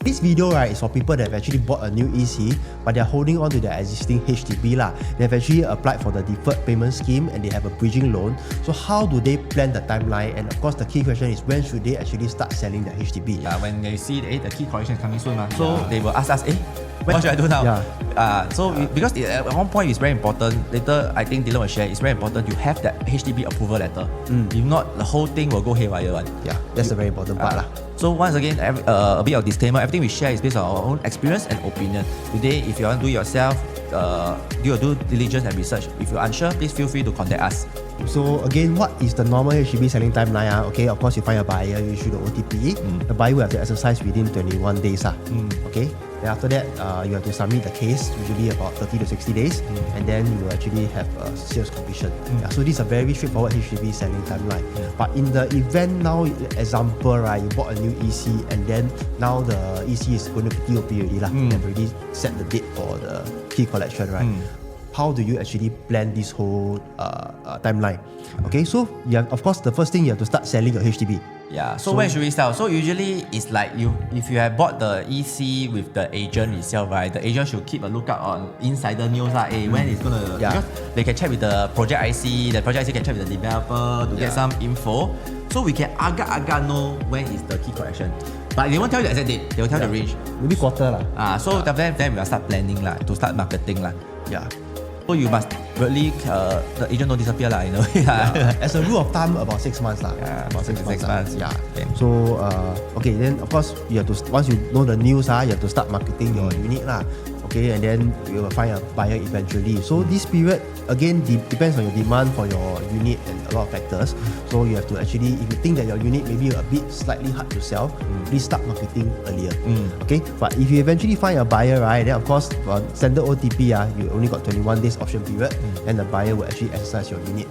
This video, right, is for people that have actually bought a new EC, but they're holding on to their existing HDB lah. They've actually applied for the Deferred Payment Scheme and they have a bridging loan. So how do they plan the timeline? And of course, the key question is when should they actually start selling their HDB? Yeah, when they see the key collection is coming soon, so they will ask us, what should I do now? Because at one point it's very important. Later, I think Dylan will share. It's very important you have that HDB approval letter. If not, the whole thing will go haywire. Yeah, that's a very important part lah. So once again, a bit of disclaimer. Everything we share is based on our own experience and opinion. Today, if you want to do it yourself, do your due diligence and research. If you're unsure, please feel free to contact us. So again, what is the normal HDB selling timeline? Okay, of course you find a buyer, you issue the OTP. The buyer will have to exercise within 21 days. Okay. Then after that, you have to submit the case, usually about 30 to 60 days, and then you will actually have a sales completion. So this is a very straightforward HDB selling timeline. But in the event now, example, right, you bought a new EC and then now the EC is going to be TOP already lah. They've already set the date for the key collection, right? How do you actually plan this whole timeline? Okay, so of course, the first thing you have to start selling your HDB. Yeah, so when should we sell? So usually it's like if you have bought the EC with the agent itself, right? The agent should keep a lookout on insider news when it's gonna, because they can check with the project IC, the project IC can check with the developer to get some info. So we can agak know when is the key collection. But they won't tell you the exact date, they will tell the range. Maybe quarter lah. So then we will start planning lah, to start marketing lah. Yeah. So you must really, the agent don't disappear lah, you know. As a rule of thumb, about 6 months lah. Yeah, about 6 months. Yeah. So okay, then of course you have to, once you know the news, you have to start marketing your unit lah. Okay, and then you will find a buyer eventually. So this period again depends on your demand for your unit and a lot of factors. So you have to actually, if you think that your unit may be a bit slightly hard to sell, please start marketing earlier. Okay, but if you eventually find a buyer, right, then of course for standard OTP, you only got 21 days option period, and the buyer will actually exercise your unit.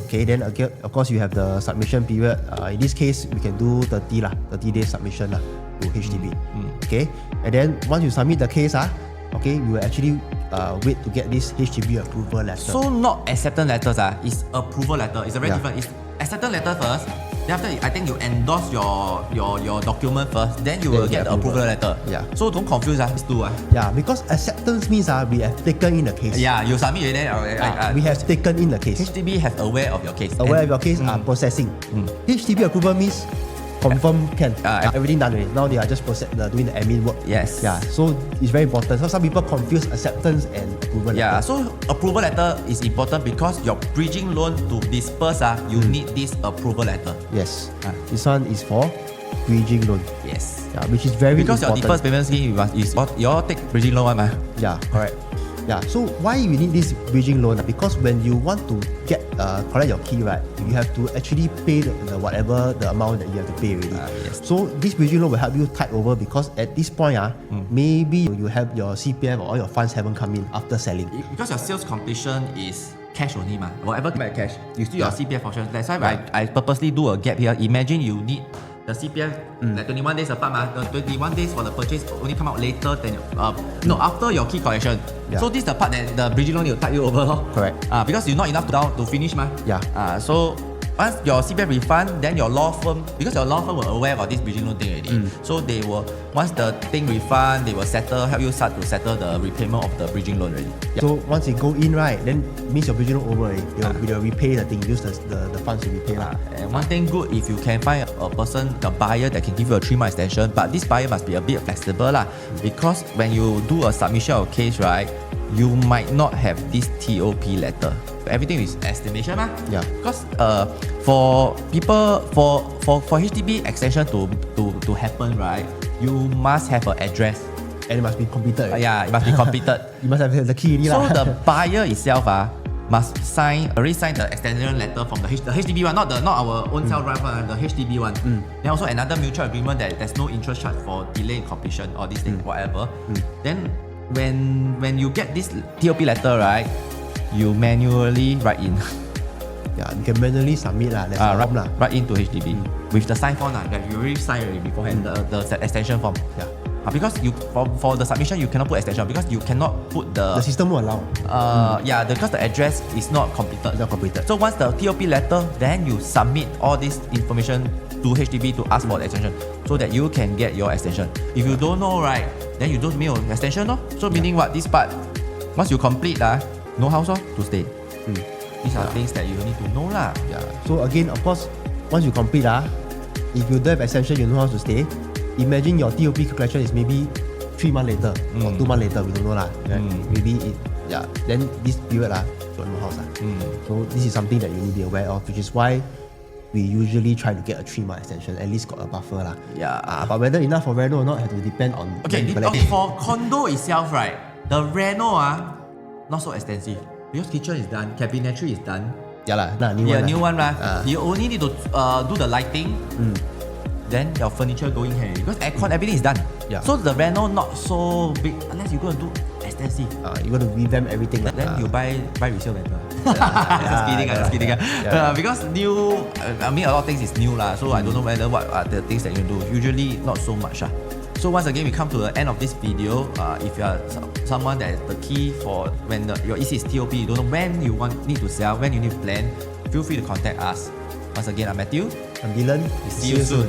Okay, then again, of course you have the submission period. In this case, we can do 30 days submission to HDB. Okay, and then once you submit the case, okay, we will actually wait to get this HDB approval letter. So not acceptance letters, it's approval letter. It's a very different. It's acceptance letter first. Then after, I think you endorse your document first. Then you will get the approval letter. Yeah. So don't confuse these two. Yeah, because acceptance means we have taken in the case. Yeah, you submit it then. We have taken in the case. HDB has aware of your case. Aware of your case, processing. HDB approval means confirm can. Everything done already. Now they are just doing the admin work. Yes. Yeah. So it's very important. So some people confuse acceptance and approval letter. Yeah. So approval letter is important because your bridging loan to disperse, you need this approval letter. Yes. This one is for bridging loan. Yes. Yeah, which is very because important. Because your deferred payment scheme you all take bridging loan one. Yeah. Correct. Yeah, so why we need this bridging loan? Because when you want to get collect your key, right, you have to actually pay the whatever the amount that you have to pay already. Yes. So this bridging loan will help you tide over because at this point, maybe you have your CPF or all your funds haven't come in after selling. Because your sales completion is cash only, whatever come back cash, you still your CPF option. That's why I purposely do a gap here. Imagine you need the CPF like 21 days apart, the 21 days for the purchase only come out later than after your key collection. So this is the part that the bridging loan will tide you over. Correct. Because you're not enough to finish. So once your CPF refund, then your law firm, because your law firm were aware of this bridging loan thing already, so they will, once the thing refund, they will help you start to settle the repayment of the bridging loan already. So once it go in, right, then means your bridging loan over already. They'll repay the thing, use the funds to repay. And one thing good, if you can find a person, a buyer that can give you a 3-month extension, but this buyer must be a bit flexible because when you do a submission of case, right, you might not have this TOP letter. Everything is estimation, Yeah. Because for people for HDB extension to happen, right, you must have an address. And it must be completed. It must be completed. You must have the key. So the buyer itself must already sign the extension letter from the HDB one, not our own self-drive one, the HDB one. Then also another mutual agreement that there's no interest charge for delay in completion or this thing, whatever. Then when you get this TOP letter, right, you manually write in. Yeah, you can manually submit right into HDB with the sign form that you already signed already beforehand, the extension form. Yeah. Because you for the submission you cannot put extension because you cannot put The system will allow. because the address is not completed. It's not completed. So once the TOP letter, then you submit all this information to HDB to ask for the extension so that you can get your extension. If you don't know, right, then you don't mail extension, no? So meaning what? This part, once you complete, no house to stay. These are things that you need to know lah. Yeah. So again, of course, once you complete, if you don't have extension, you know how to stay. Imagine your TOP collection is maybe 3 months later or 2 months later, we don't know lah. Right? Maybe then this period don't know house. So this is something that you need to be aware of, which is why we usually try to get a 3-month extension, at least got a buffer lah. Yeah. But whether enough for reno or not have to depend on for condo itself, right, the reno not so extensive because kitchen is done, cabinetry is done. New one. You only need to do the lighting. Then your furniture going here because aircon everything is done. So the reno not so big unless you're gonna do extensive. You're gonna revamp everything. Then you buy resale better. Just kidding. Because new, I mean a lot of things is new lah. So I don't know whether what are the things that you do. Usually not so much. So once again we come to the end of this video. If you are someone that is the key for when your EC is TOP, you don't know when you need to sell, when you need to plan, feel free to contact us. Once again, I'm Matthew. I'm Dylan. See you soon.